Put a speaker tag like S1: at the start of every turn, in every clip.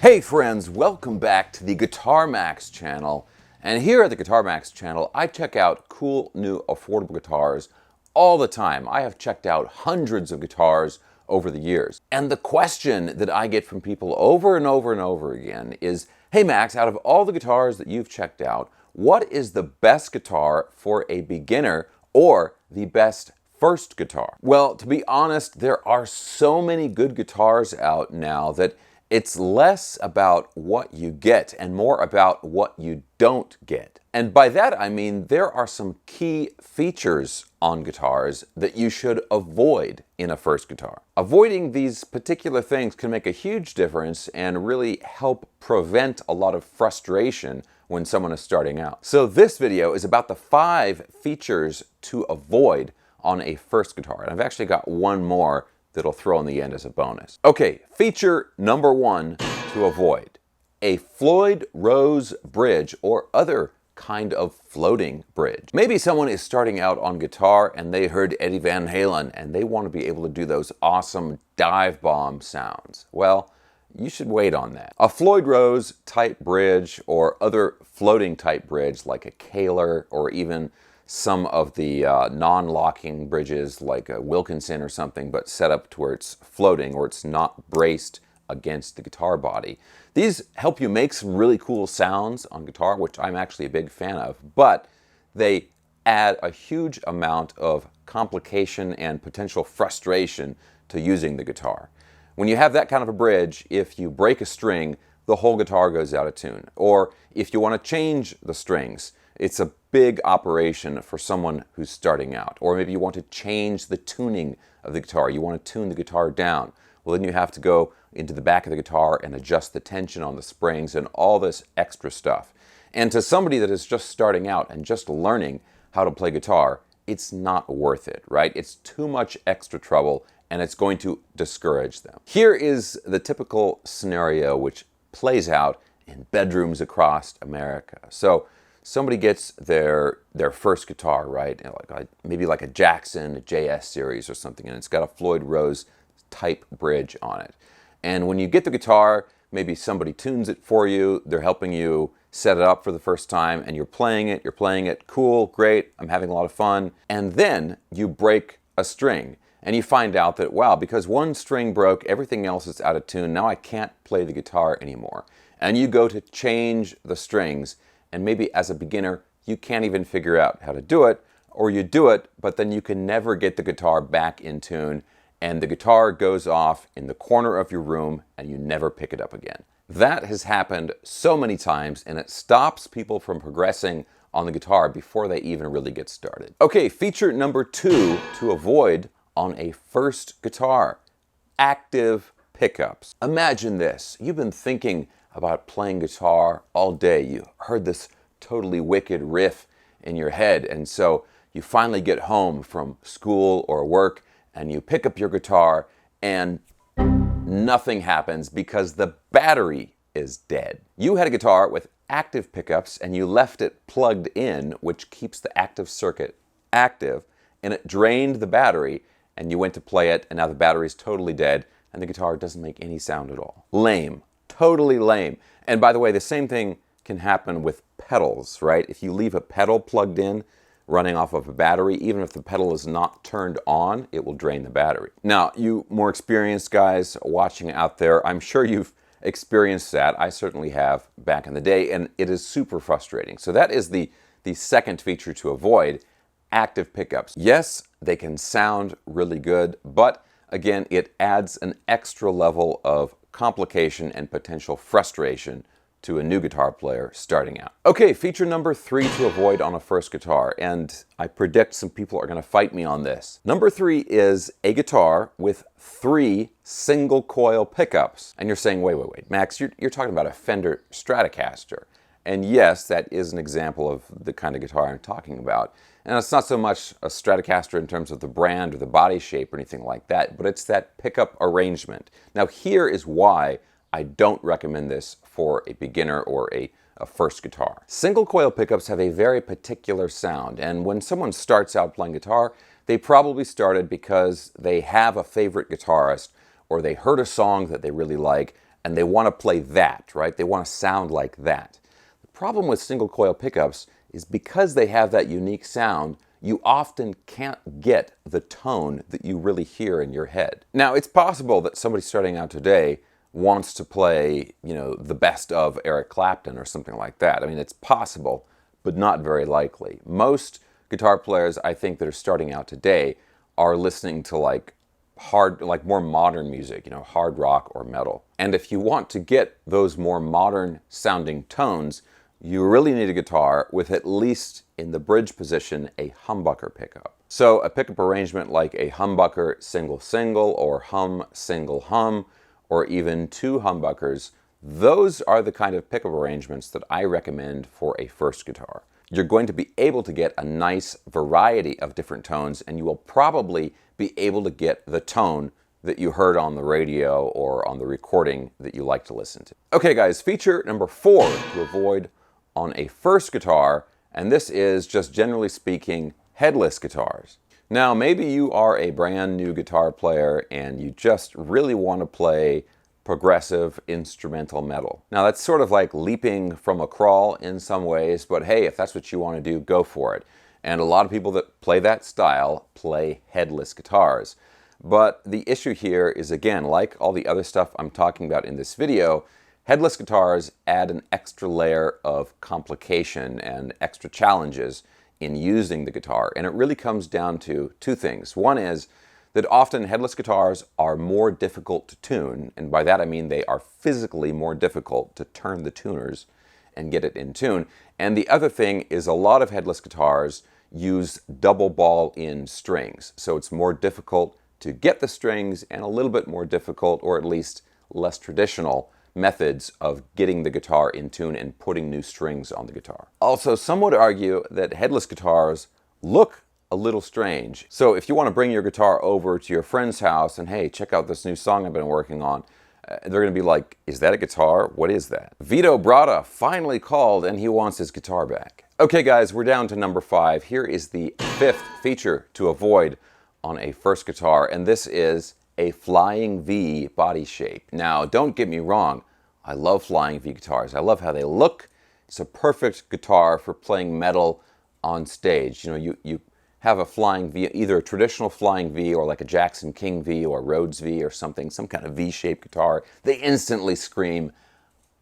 S1: Hey friends, welcome back to the Guitar Max channel. And here at the Guitar Max channel, I check out cool new affordable guitars all the time. I have checked out hundreds of guitars over the years. And the question that I get from people over and over and over again is, hey Max, out of all the guitars that you've checked out, what is the best guitar for a beginner or the best first guitar? Well, to be honest, there are so many good guitars out now that it's less about what you get and more about what you don't get. And by that I mean there are some key features on guitars that you should avoid in a first guitar. Avoiding these particular things can make a huge difference and really help prevent a lot of frustration when someone is starting out. So this video is about the 5 features to avoid on a first guitar. And I've actually got one more that'll throw in the end as a bonus. Okay, feature number 1 to avoid: a Floyd Rose bridge or other kind of floating bridge. Maybe someone is starting out on guitar and they heard Eddie Van Halen and they want to be able to do those awesome dive bomb sounds. Well, you should wait on that. A Floyd Rose type bridge or other floating type bridge like a Kaler or even some of the non-locking bridges like a Wilkinson or something, but set up to where it's floating or it's not braced against the guitar body. These help you make some really cool sounds on guitar, which I'm actually a big fan of, but they add a huge amount of complication and potential frustration to using the guitar. When you have that kind of a bridge, if you break a string, the whole guitar goes out of tune. Or if you want to change the strings, it's a big operation for someone who's starting out. Or maybe you want to change the tuning of the guitar. You want to tune the guitar down. Well, then you have to go into the back of the guitar and adjust the tension on the springs and all this extra stuff. And to somebody that is just starting out and just learning how to play guitar, it's not worth it, right? It's too much extra trouble and it's going to discourage them. Here is the typical scenario which plays out in bedrooms across America. So somebody gets their first guitar, right? Maybe like a Jackson, a JS series or something, and it's got a Floyd Rose type bridge on it. And when you get the guitar, maybe somebody tunes it for you, they're helping you set it up for the first time, and you're playing it, cool, great, I'm having a lot of fun. And then you break a string, and you find out that, wow, because one string broke, everything else is out of tune, now I can't play the guitar anymore. And you go to change the strings, and maybe as a beginner, you can't even figure out how to do it, or you do it, but then you can never get the guitar back in tune, and the guitar goes off in the corner of your room, and you never pick it up again. That has happened so many times, and it stops people from progressing on the guitar before they even really get started. Okay, feature number 2 to avoid on a first guitar: active pickups. Imagine this. You've been thinking about playing guitar all day. You heard this totally wicked riff in your head, and so you finally get home from school or work and you pick up your guitar and nothing happens because the battery is dead. You had a guitar with active pickups and you left it plugged in, which keeps the active circuit active, and it drained the battery, and you went to play it and now the battery is totally dead and the guitar doesn't make any sound at all. Lame. Totally lame. And by the way, the same thing can happen with pedals, right? If you leave a pedal plugged in, running off of a battery, even if the pedal is not turned on, it will drain the battery. Now, you more experienced guys watching out there, I'm sure you've experienced that. I certainly have back in the day, and it is super frustrating. So that is the second feature to avoid: active pickups. Yes, they can sound really good, but again, it adds an extra level of complication and potential frustration to a new guitar player starting out. Okay, feature number 3 to avoid on a first guitar, and I predict some people are going to fight me on this. Number 3 is a guitar with 3 single coil pickups. And you're saying, wait, Max, you're talking about a Fender Stratocaster. And yes, that is an example of the kind of guitar I'm talking about. And it's not so much a Stratocaster in terms of the brand or the body shape or anything like that, but it's that pickup arrangement. Now here is why I don't recommend this for a beginner or a first guitar. Single coil pickups have a very particular sound, and when someone starts out playing guitar, they probably started because they have a favorite guitarist or they heard a song that they really like and they want to play that, right? They want to sound like that. The problem with single coil pickups is because they have that unique sound, you often can't get the tone that you really hear in your head. Now, it's possible that somebody starting out today wants to play, the best of Eric Clapton or something like that. I mean, it's possible, but not very likely. Most guitar players, I think, that are starting out today are listening to more modern music, hard rock or metal. And if you want to get those more modern sounding tones, you really need a guitar with at least in the bridge position a humbucker pickup. So a pickup arrangement like a humbucker single-single or hum single-hum or even two humbuckers, those are the kind of pickup arrangements that I recommend for a first guitar. You're going to be able to get a nice variety of different tones, and you will probably be able to get the tone that you heard on the radio or on the recording that you like to listen to. Okay guys, feature number 4 to avoid on a first guitar, and this is, just generally speaking, headless guitars. Now, maybe you are a brand new guitar player and you just really want to play progressive instrumental metal. Now, that's sort of like leaping from a crawl in some ways, but hey, if that's what you want to do, go for it. And a lot of people that play that style play headless guitars. But the issue here is, again, like all the other stuff I'm talking about in this video, headless guitars add an extra layer of complication and extra challenges in using the guitar. And it really comes down to two things. One is that often headless guitars are more difficult to tune, and by that I mean they are physically more difficult to turn the tuners and get it in tune. And the other thing is a lot of headless guitars use double ball in strings, so it's more difficult to get the strings and a little bit more difficult, or at least less traditional, methods of getting the guitar in tune and putting new strings on the guitar. Also, some would argue that headless guitars look a little strange. So if you want to bring your guitar over to your friend's house and, hey, check out this new song I've been working on, they're going to be like, is that a guitar? What is that? Vito Bratta finally called and he wants his guitar back. Okay guys, we're down to number 5. Here is the 5th feature to avoid on a first guitar, and this is a flying V body shape. Now, don't get me wrong, I love flying V guitars. I love how they look. It's a perfect guitar for playing metal on stage. You have a flying V, either a traditional flying V or like a Jackson King V or Rhodes V or something, some kind of V-shaped guitar. They instantly scream,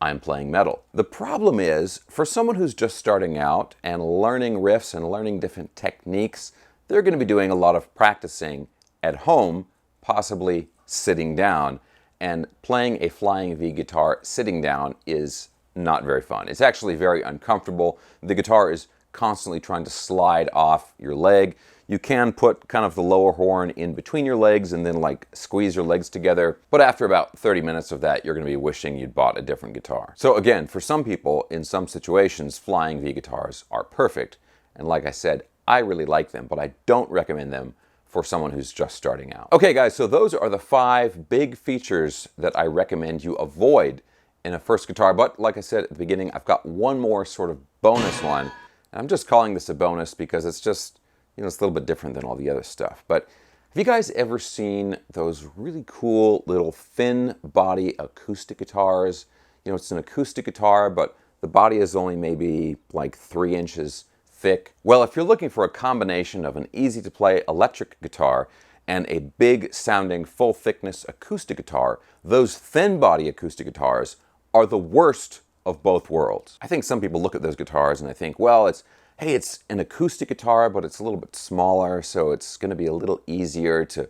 S1: I'm playing metal. The problem is, for someone who's just starting out and learning riffs and learning different techniques, they're going to be doing a lot of practicing at home, possibly sitting down. And playing a flying V guitar sitting down is not very fun. It's actually very uncomfortable. The guitar is constantly trying to slide off your leg. You can put kind of the lower horn in between your legs and then like squeeze your legs together. But after about 30 minutes of that, you're going to be wishing you'd bought a different guitar. So again, for some people, in some situations, flying V guitars are perfect. And like I said, I really like them, but I don't recommend them for someone who's just starting out. Okay guys, so those are the 5 big features that I recommend you avoid in a first guitar. But like I said at the beginning, I've got one more sort of bonus one. And I'm just calling this a bonus because it's just, it's a little bit different than all the other stuff. But have you guys ever seen those really cool little thin body acoustic guitars? It's an acoustic guitar, but the body is only maybe like 3 inches thick. Well, if you're looking for a combination of an easy-to-play electric guitar and a big sounding full thickness acoustic guitar, those thin body acoustic guitars are the worst of both worlds. I think some people look at those guitars and they think, well, it's an acoustic guitar, but it's a little bit smaller, so it's going to be a little easier to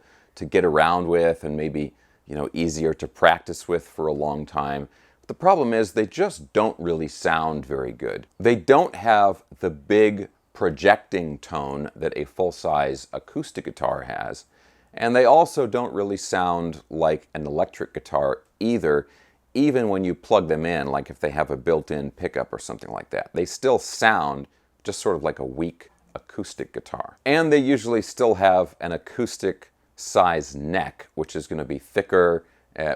S1: get around with and maybe, easier to practice with for a long time. But the problem is they just don't really sound very good. They don't have the big projecting tone that a full-size acoustic guitar has, and they also don't really sound like an electric guitar either, even when you plug them in, like if they have a built-in pickup or something like that. They still sound just sort of like a weak acoustic guitar. And they usually still have an acoustic size neck, which is going to be thicker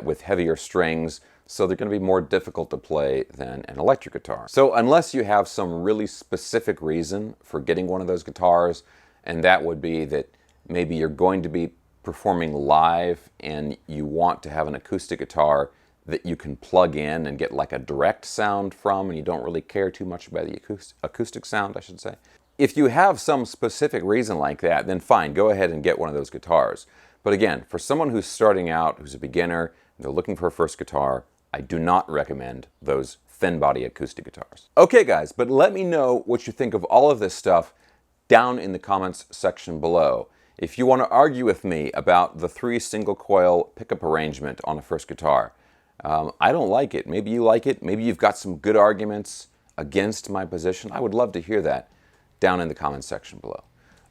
S1: with heavier strings, so they're going to be more difficult to play than an electric guitar. So unless you have some really specific reason for getting one of those guitars, and that would be that maybe you're going to be performing live and you want to have an acoustic guitar that you can plug in and get like a direct sound from, and you don't really care too much about the acoustic sound, I should say. If you have some specific reason like that, then fine, go ahead and get one of those guitars. But again, for someone who's starting out, who's a beginner, and they're looking for a first guitar, I do not recommend those thin body acoustic guitars. Okay guys, but let me know what you think of all of this stuff down in the comments section below. If you want to argue with me about the 3 single coil pickup arrangement on a first guitar, I don't like it. Maybe you like it. Maybe you've got some good arguments against my position. I would love to hear that down in the comments section below.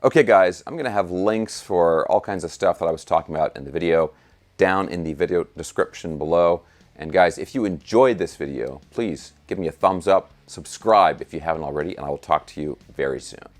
S1: Okay guys, I'm going to have links for all kinds of stuff that I was talking about in the video down in the video description below. And guys, if you enjoyed this video, please give me a thumbs up, subscribe if you haven't already, and I will talk to you very soon.